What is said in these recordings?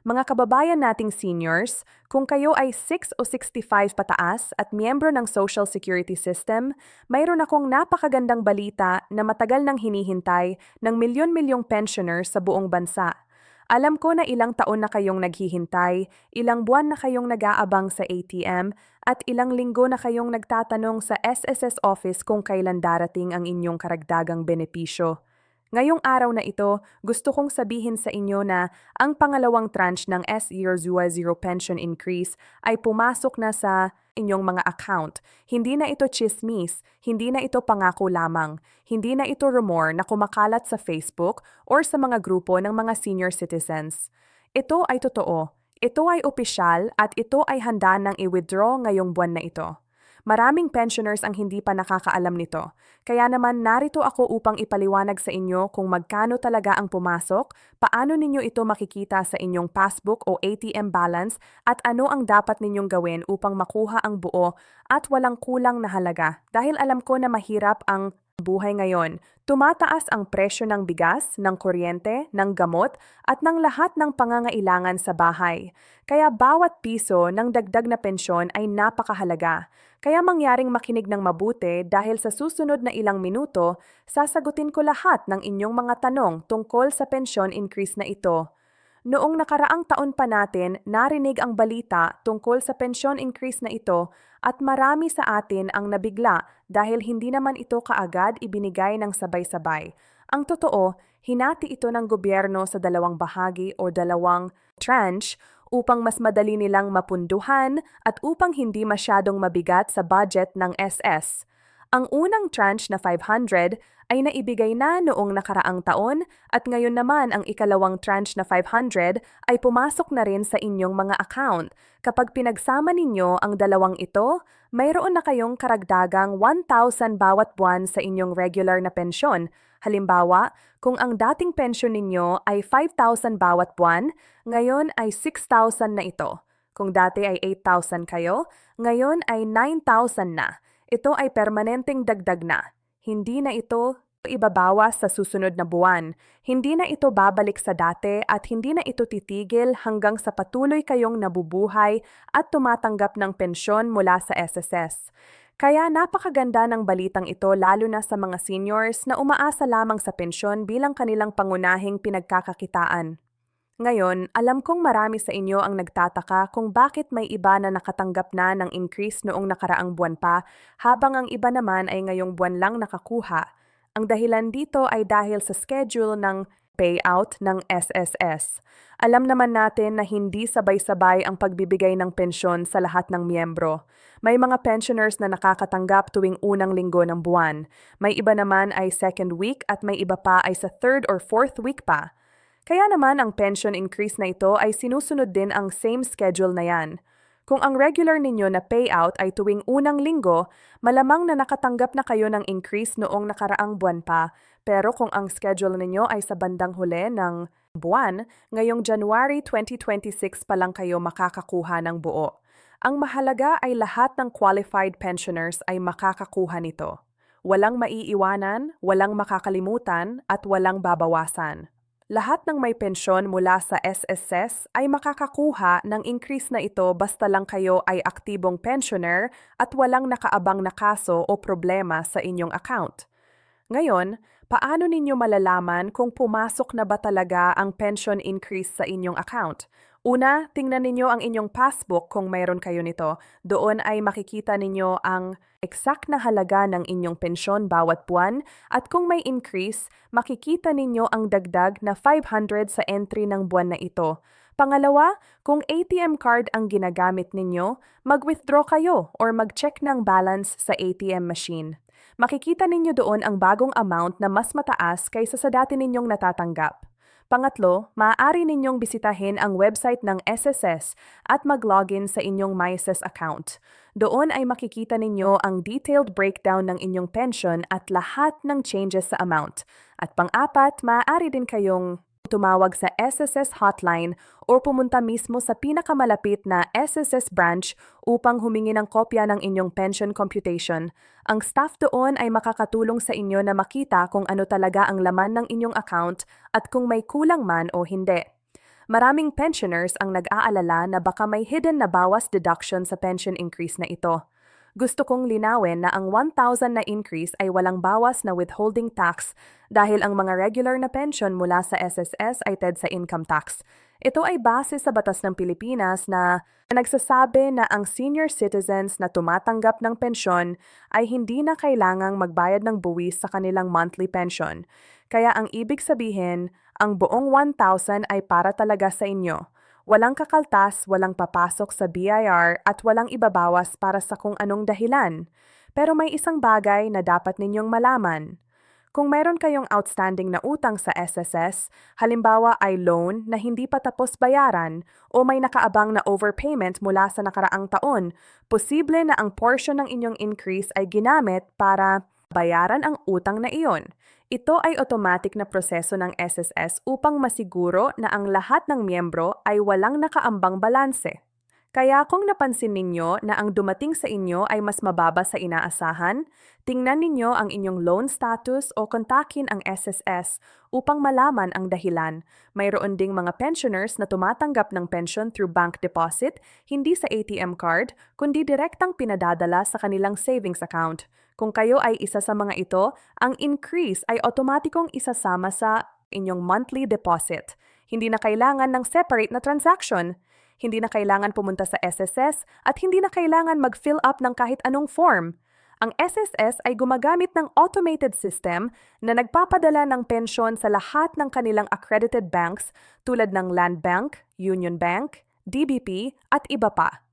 Mga kababayan nating seniors, kung kayo ay 6 o 65 pataas at miyembro ng Social Security System, mayroon akong napakagandang balita na matagal nang hinihintay ng milyon-milyong pensioners sa buong bansa. Alam ko na ilang taon na kayong naghihintay, ilang buwan na kayong nag-aabang sa ATM, at ilang linggo na kayong nagtatanong sa SSS office kung kailan darating ang inyong karagdagang benepisyo. Ngayong araw na ito, gusto kong sabihin sa inyo na ang pangalawang tranche ng S-Year-Zero Pension Increase ay pumasok na sa inyong mga account. Hindi na ito chismis, hindi na ito pangako lamang, hindi na ito rumor na kumakalat sa Facebook or sa mga grupo ng mga senior citizens. Ito ay totoo, ito ay opisyal at ito ay handa nang i-withdraw ngayong buwan na ito. Maraming pensioners ang hindi pa nakakaalam nito. Kaya naman narito ako upang ipaliwanag sa inyo kung magkano talaga ang pumasok, paano ninyo ito makikita sa inyong passbook o ATM balance at ano ang dapat ninyong gawin upang makuha ang buo at walang kulang na halaga. Dahil alam ko na mahirap ang buhay ngayon. Tumataas ang presyo ng bigas, ng kuryente, ng gamot at ng lahat ng pangangailangan sa bahay. Kaya bawat piso ng dagdag na pensyon ay napakahalaga. Kaya mangyaring makinig ng mabuti dahil sa susunod na ilang minuto, sasagutin ko lahat ng inyong mga tanong tungkol sa pension increase na ito. Noong nakaraang taon pa natin, narinig ang balita tungkol sa pension increase na ito at marami sa atin ang nabigla dahil hindi naman ito kaagad ibinigay ng sabay-sabay. Ang totoo, hinati ito ng gobyerno sa dalawang bahagi o dalawang tranche upang mas madali nilang mapunduhan at upang hindi masyadong mabigat sa budget ng SS. Ang unang tranche na 500 ay naibigay na noong nakaraang taon at ngayon naman ang ikalawang tranche na 500 ay pumasok na rin sa inyong mga account. Kapag pinagsama ninyo ang dalawang ito, mayroon na kayong karagdagang 1,000 bawat buwan sa inyong regular na pensyon. Halimbawa, kung ang dating pensyon ninyo ay 5,000 bawat buwan, ngayon ay 6,000 na ito. Kung dati ay 8,000 kayo, ngayon ay 9,000 na. Ito ay permanenteng dagdag na. Hindi na ito ibabawas sa susunod na buwan. Hindi na ito babalik sa dati at hindi na ito titigil hanggang sa patuloy kayong nabubuhay at tumatanggap ng pensyon mula sa SSS. Kaya napakaganda ng balitang ito lalo na sa mga seniors na umaasa lamang sa pensyon bilang kanilang pangunahing pinagkakakitaan. Ngayon, alam kong marami sa inyo ang nagtataka kung bakit may iba na nakatanggap na ng increase noong nakaraang buwan pa, habang ang iba naman ay ngayong buwan lang nakakuha. Ang dahilan dito ay dahil sa schedule ng payout ng SSS. Alam naman natin na hindi sabay-sabay ang pagbibigay ng pensyon sa lahat ng miyembro. May mga pensioners na nakakatanggap tuwing unang linggo ng buwan. May iba naman ay second week at may iba pa ay sa third or fourth week pa. Kaya naman ang pension increase na ito ay sinusunod din ang same schedule na yan. Kung ang regular ninyo na payout ay tuwing unang linggo, malamang na nakatanggap na kayo ng increase noong nakaraang buwan pa. Pero kung ang schedule ninyo ay sa bandang huli ng buwan, ngayong January 2026 pa lang kayo makakakuha ng buo. Ang mahalaga ay lahat ng qualified pensioners ay makakakuha nito. Walang maiiwanan, walang makakalimutan, at walang babawasan. Lahat ng may pensyon mula sa SSS ay makakakuha ng increase na ito basta lang kayo ay aktibong pensioner at walang nakaabang na kaso o problema sa inyong account. Ngayon, paano ninyo malalaman kung pumasok na ba talaga ang pension increase sa inyong account? Una, tingnan ninyo ang inyong passbook kung mayroon kayo nito. Doon ay makikita ninyo ang exact na halaga ng inyong pensyon bawat buwan at kung may increase, makikita ninyo ang dagdag na 500 sa entry ng buwan na ito. Pangalawa, kung ATM card ang ginagamit ninyo, mag-withdraw kayo or mag-check ng balance sa ATM machine. Makikita ninyo doon ang bagong amount na mas mataas kaysa sa dati ninyong natatanggap. Pangatlo, maaari ninyong bisitahin ang website ng SSS at mag-login sa inyong MySS account. Doon ay makikita ninyo ang detailed breakdown ng inyong pension at lahat ng changes sa amount. At pang-apat, maaari din kayong tumawag sa SSS hotline o pumunta mismo sa pinakamalapit na SSS branch upang humingi ng kopya ng inyong pension computation. Ang staff doon ay makakatulong sa inyo na makita kung ano talaga ang laman ng inyong account at kung may kulang man o hindi. Maraming pensioners ang nag-aalala na baka may hidden na bawas deduction sa pension increase na ito. Gusto kong linawin na ang 1,000 na increase ay walang bawas na withholding tax dahil ang mga regular na pension mula sa SSS ay TED sa income tax. Ito ay base sa batas ng Pilipinas na nagsasabi na ang senior citizens na tumatanggap ng pensyon ay hindi na kailangang magbayad ng buwis sa kanilang monthly pension. Kaya ang ibig sabihin, ang buong 1,000 ay para talaga sa inyo. Walang kakaltas, walang papasok sa BIR at walang ibabawas para sa kung anong dahilan. Pero may isang bagay na dapat ninyong malaman. Kung mayroon kayong outstanding na utang sa SSS, halimbawa ay loan na hindi pa tapos bayaran o may nakaabang na overpayment mula sa nakaraang taon, posible na ang portion ng inyong increase ay ginamit para bayaran ang utang na iyon. Ito ay automatic na proseso ng SSS upang masiguro na ang lahat ng miyembro ay walang nakaambang balanse. Kaya kung napansin ninyo na ang dumating sa inyo ay mas mababa sa inaasahan, tingnan ninyo ang inyong loan status o kontakin ang SSS upang malaman ang dahilan. Mayroon ding mga pensioners na tumatanggap ng pension through bank deposit, hindi sa ATM card, kundi direktang pinadadala sa kanilang savings account. Kung kayo ay isa sa mga ito, ang increase ay otomatikong isasama sa inyong monthly deposit. Hindi na kailangan ng separate na transaction. Hindi na kailangan pumunta sa SSS at hindi na kailangan mag-fill up ng kahit anong form. Ang SSS ay gumagamit ng automated system na nagpapadala ng pensyon sa lahat ng kanilang accredited banks tulad ng Land Bank, Union Bank, DBP at iba pa.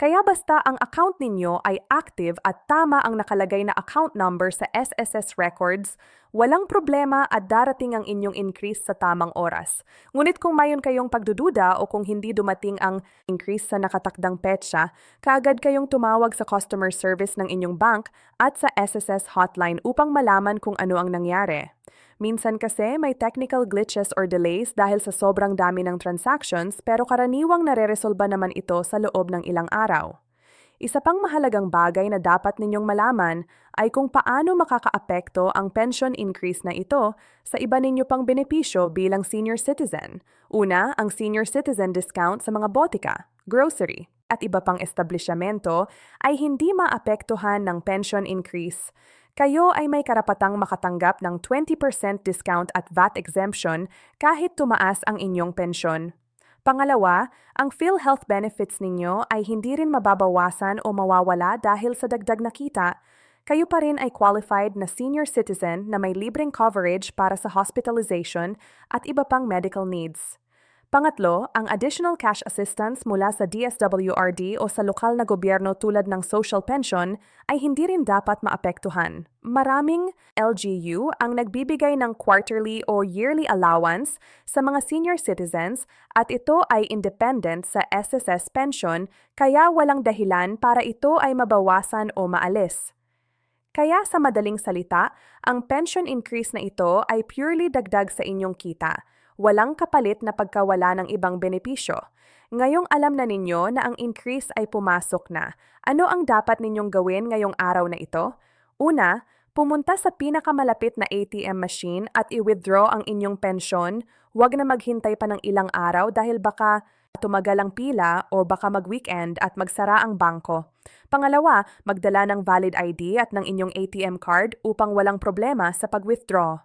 Kaya basta ang account ninyo ay active at tama ang nakalagay na account number sa SSS records, walang problema at darating ang inyong increase sa tamang oras. Ngunit kung mayon kayong pagdududa o kung hindi dumating ang increase sa nakatakdang petsa, kaagad kayong tumawag sa customer service ng inyong bank at sa SSS hotline upang malaman kung ano ang nangyari. Minsan kasi may technical glitches or delays dahil sa sobrang dami ng transactions pero karaniwang nareresolba naman ito sa loob ng ilang araw. Isa pang mahalagang bagay na dapat ninyong malaman ay kung paano makakaapekto ang pension increase na ito sa iba ninyo pang benepisyo bilang senior citizen. Una, ang senior citizen discount sa mga botika, grocery, at iba pang establishmento ay hindi maapektuhan ng pension increase. Kayo ay may karapatang makatanggap ng 20% discount at VAT exemption kahit tumaas ang inyong pensyon. Pangalawa, ang PhilHealth benefits ninyo ay hindi rin mababawasan o mawawala dahil sa dagdag na kita. Kayo pa rin ay qualified na senior citizen na may libreng coverage para sa hospitalization at iba pang medical needs. Pangatlo, ang additional cash assistance mula sa DSWRD o sa lokal na gobyerno tulad ng social pension ay hindi rin dapat maapektuhan. Maraming LGU ang nagbibigay ng quarterly o yearly allowance sa mga senior citizens at ito ay independent sa SSS pension kaya walang dahilan para ito ay mabawasan o maalis. Kaya sa madaling salita, ang pension increase na ito ay purely dagdag sa inyong kita. Walang kapalit na pagkawala ng ibang benepisyo. Ngayong alam na ninyo na ang increase ay pumasok na. Ano ang dapat ninyong gawin ngayong araw na ito? Una, pumunta sa pinakamalapit na ATM machine at i-withdraw ang inyong pensyon. Huwag na maghintay pa ng ilang araw dahil baka tumagal ang pila o baka mag-weekend at magsara ang bangko. Pangalawa, magdala ng valid ID at ng inyong ATM card upang walang problema sa pag-withdraw.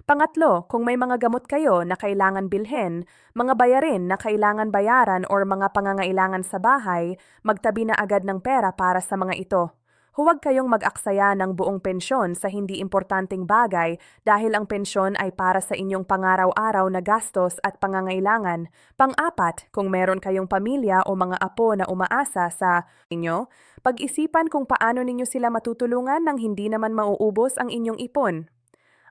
Pangatlo, kung may mga gamot kayo na kailangan bilhin, mga bayarin na kailangan bayaran or mga pangangailangan sa bahay, magtabi na agad ng pera para sa mga ito. Huwag kayong mag-aksaya ng buong pensyon sa hindi importanteng bagay dahil ang pensyon ay para sa inyong pangaraw-araw na gastos at pangangailangan. Pang-apat, kung meron kayong pamilya o mga apo na umaasa sa inyo, pag-isipan kung paano ninyo sila matutulungan nang hindi naman mauubos ang inyong ipon.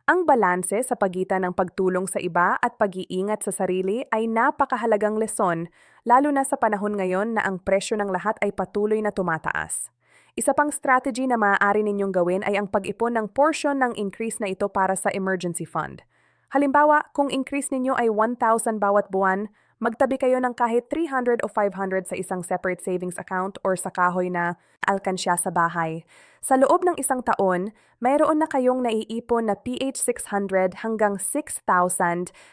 Ang balanse sa pagitan ng pagtulong sa iba at pag-iingat sa sarili ay napakahalagang leson, lalo na sa panahon ngayon na ang presyo ng lahat ay patuloy na tumataas. Isa pang strategy na maaari ninyong gawin ay ang pag-ipon ng portion ng increase na ito para sa emergency fund. Halimbawa, kung increase ninyo ay 1,000 bawat buwan, Magtabi kayo ng kahit 300 o 500 sa isang separate savings account or sa kahoy na alkansya sa bahay. Sa loob ng isang taon, mayroon na kayong naiipon na PH 600 hanggang 6,000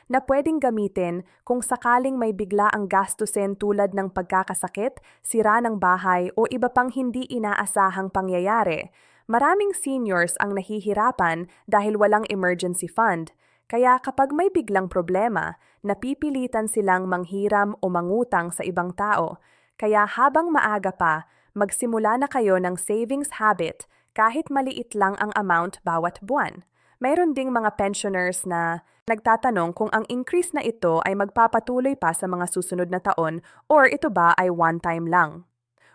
na pwedeng gamitin kung sakaling may bigla ang gastusin tulad ng pagkakasakit, sira ng bahay o iba pang hindi inaasahang pangyayari. Maraming seniors ang nahihirapan dahil walang emergency fund. Kaya kapag may biglang problema, napipilitan silang manghiram o mangutang sa ibang tao. Kaya habang maaga pa, magsimula na kayo ng savings habit kahit maliit lang ang amount bawat buwan. Mayroon ding mga pensioners na nagtatanong kung ang increase na ito ay magpapatuloy pa sa mga susunod na taon or ito ba ay one-time lang.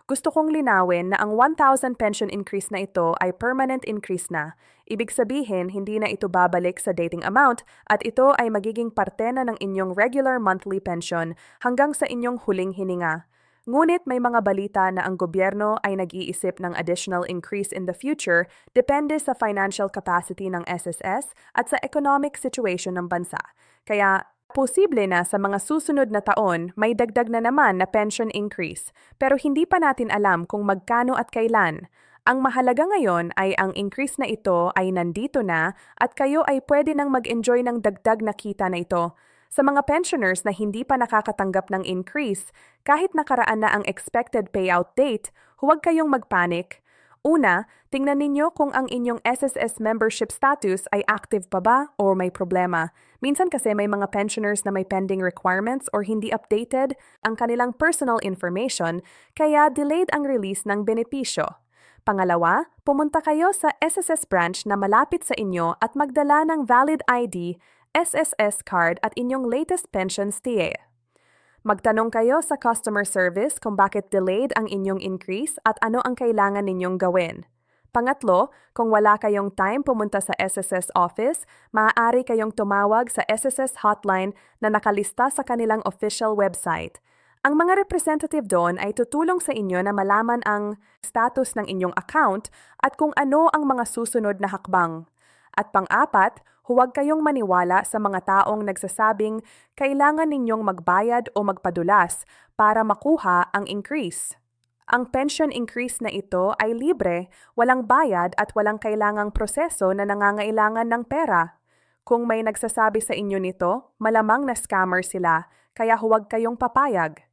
Gusto kong linawin na ang 1,000 pension increase na ito ay permanent increase na. Ibig sabihin, hindi na ito babalik sa dating amount at ito ay magiging parte na ng inyong regular monthly pension hanggang sa inyong huling hininga. Ngunit may mga balita na ang gobyerno ay nag-iisip ng additional increase in the future depende sa financial capacity ng SSS at sa economic situation ng bansa. Kaya posible na sa mga susunod na taon may dagdag na naman na pension increase, pero hindi pa natin alam kung magkano at kailan. Ang mahalaga ngayon ay ang increase na ito ay nandito na at kayo ay pwede nang mag-enjoy ng dagdag na kita na ito. Sa mga pensioners na hindi pa nakakatanggap ng increase, kahit nakaraan na ang expected payout date, huwag kayong magpanik. Una, tingnan ninyo kung ang inyong SSS membership status ay active pa ba o may problema. Minsan kasi may mga pensioners na may pending requirements or hindi updated ang kanilang personal information kaya delayed ang release ng benepisyo. Pangalawa, pumunta kayo sa SSS branch na malapit sa inyo at magdala ng valid ID, SSS card at inyong latest pension STA. Magtanong kayo sa customer service kung bakit delayed ang inyong increase at ano ang kailangan ninyong gawin. Pangatlo, kung wala kayong time pumunta sa SSS office, maaari kayong tumawag sa SSS hotline na nakalista sa kanilang official website. Ang mga representative doon ay tutulong sa inyo na malaman ang status ng inyong account at kung ano ang mga susunod na hakbang. At pang-apat, huwag kayong maniwala sa mga taong nagsasabing kailangan ninyong magbayad o magpadulas para makuha ang increase. Ang pension increase na ito ay libre, walang bayad at walang kailangang proseso na nangangailangan ng pera. Kung may nagsasabi sa inyo nito, malamang na scammer sila, kaya huwag kayong papayag.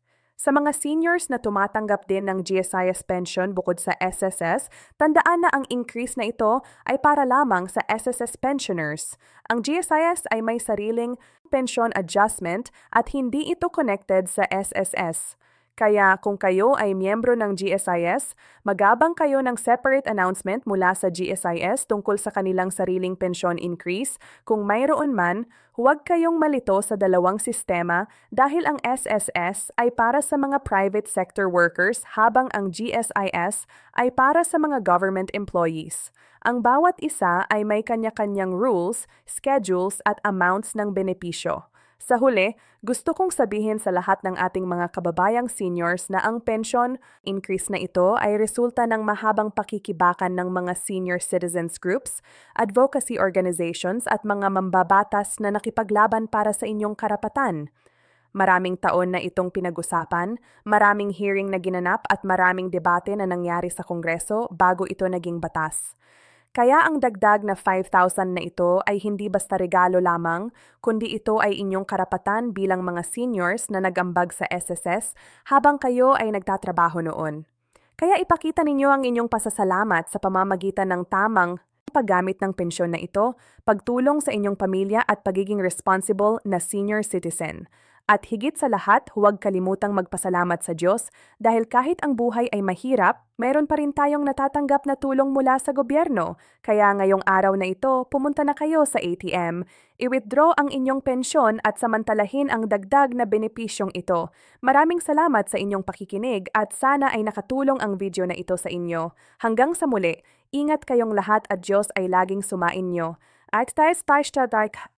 Sa mga seniors na tumatanggap din ng GSIS pension bukod sa SSS, tandaan na ang increase na ito ay para lamang sa SSS pensioners. Ang GSIS ay may sariling pension adjustment at hindi ito connected sa SSS. Kaya kung kayo ay miyembro ng GSIS, magabang kayo ng separate announcement mula sa GSIS tungkol sa kanilang sariling pensyon increase. Kung mayroon man, huwag kayong malito sa dalawang sistema dahil ang SSS ay para sa mga private sector workers habang ang GSIS ay para sa mga government employees. Ang bawat isa ay may kanya-kanyang rules, schedules at amounts ng benepisyo. Sa huli, gusto kong sabihin sa lahat ng ating mga kababayang seniors na ang pension increase na ito ay resulta ng mahabang pakikibakan ng mga senior citizens groups, advocacy organizations at mga mambabatas na nakipaglaban para sa inyong karapatan. Maraming taon na itong pinag-usapan, maraming hearing na ginanap at maraming debate na nangyari sa Kongreso bago ito naging batas. Kaya ang dagdag na 5,000 na ito ay hindi basta regalo lamang, kundi ito ay inyong karapatan bilang mga seniors na nagambag sa SSS habang kayo ay nagtatrabaho noon. Kaya ipakita ninyo ang inyong pasasalamat sa pamamagitan ng tamang paggamit ng pensyon na ito, pagtulong sa inyong pamilya at pagiging responsible na senior citizen. At higit sa lahat, huwag kalimutang magpasalamat sa Diyos dahil kahit ang buhay ay mahirap, meron pa rin tayong natatanggap na tulong mula sa gobyerno. Kaya ngayong araw na ito, pumunta na kayo sa ATM, i-withdraw ang inyong pensyon at samantalahin ang dagdag na benepisyong ito. Maraming salamat sa inyong pakikinig at sana ay nakatulong ang video na ito sa inyo. Hanggang sa muli, ingat kayong lahat at Diyos ay laging sumainyo. At tayo